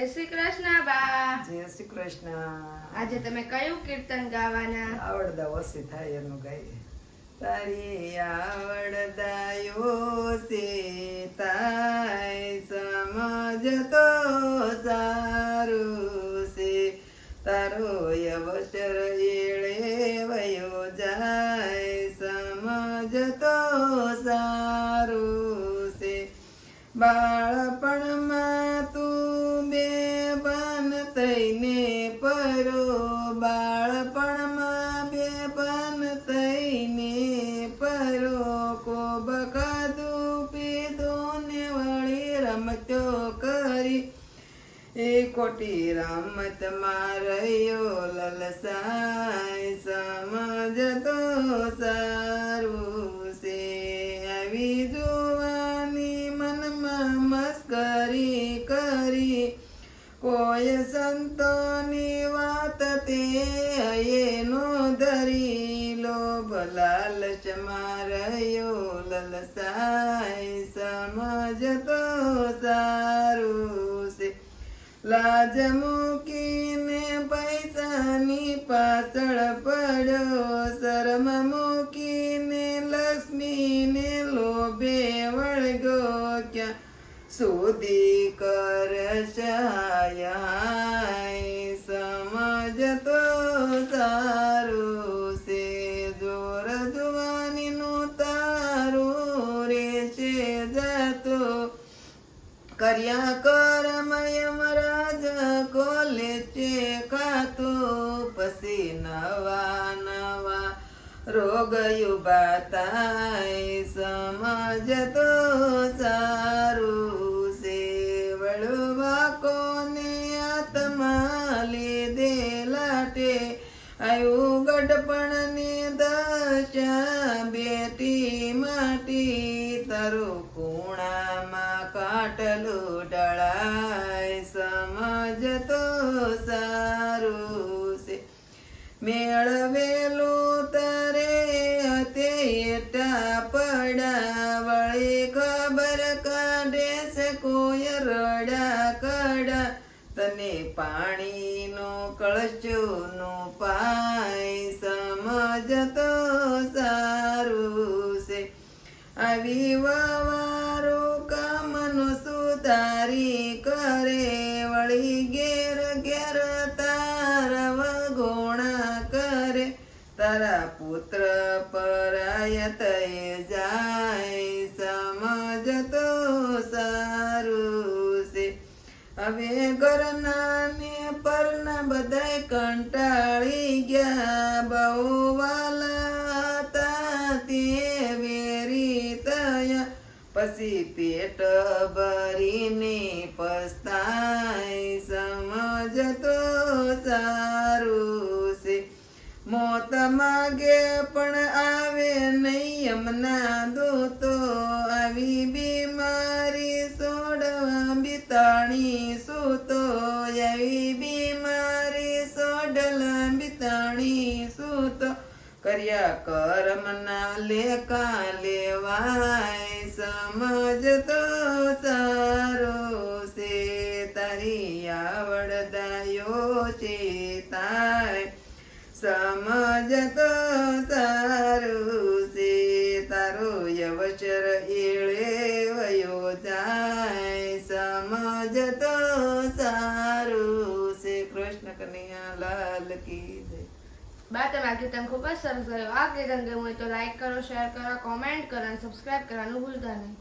જય શ્રી કૃષ્ણ બા. જય શ્રી કૃષ્ણ. આજે તમે કયું કીર્તન ગાવાના? આવડદા ઓછી થાય એનું ગાઈએ. તારી આવડદાયો છે તાય સમજતો સારું છે, તારો અવસર એળે વયો જાય સમજતો સારું છે. બાળપણમાં તું બેભાન થઈને પરો, બાળપણમાં બેભાન થઈને પરો, કોબ ખાધું પીધું ને વળી રમતો કરી, એ ખોટી રમત માં રહ્યો લલસાય સમજતો સારું છે. આવી જોવાની મનમાં મસ્કરી કરી, કોઈ સંતોની વાત તે એનો ધરી, લોભ લાલચમાં રહ્યો લલસાય સમજતો સારું છે. લાજ મૂકીને પૈસાની પાછળ પડ્યો, શરમ મૂકીને લક્ષ્મીને લોભે વળગ્યો, ક્યાં સુધી કરશાય સમજતો સારું છે. જોર જવાનીનું તારું રેશે જાતો, કર્યા કરમય મરાજ કોલે છે ખાતો, પછી નવા નવા રોગ ઉભા થાય સમજતો સારું છે. વળવા કોને આત્મા લીધેલા ટે, આયુ ગઢપણની દશા બેટી માટી, તારું કુણામાં કાટલું ઢળાય સમજતો સારું છે. મેળવેલું તારે તે એટા પડા, વળી ખબર કાઢે છે કોઈ રડા કડા, તને પાણીનો કળશો નો પાય સમજતો સારું છે. આવી વવારો કામનો સુધારી કરે, વળી ઘેર ઘેર તારા વગોણા કરે, તારા પુત્ર પરાય થઈ જાય સમજતો સારું છે. હવે ઘરના ને પરના બધાય કંટાળી ગયા, બહુ વાલા હતા તે વેરી થયા, પછી પેટ ભરીને પસ્તાય સમજતો સારું છે. મોત માગે પણ આવે નહીં એમના દૂતો, આવી બીમારી સોડવા બિતાણી સૂતો, આવી બીમારી સોડલા બિતાણી સૂતો, કર્યા કર્મના લેખા લેવાય સમજતો સારું છે. તારી આવડદાયો છે તાય સમજતો સારું છે, તારો અવસર એળે વયો જાય સમજતો સારું છે. કૃષ્ણ કનૈયા લાલ કી જય. બા, તમે આ કીર્તન ખૂબ જ સરસ ગાયું. આ કીર્તન ગમ્યું હોય તો લાઈક કરો, શેર કરો, કોમેન્ટ કરો અને સબસ્ક્રાઇબ કરવાનું ભૂલતા નહીં.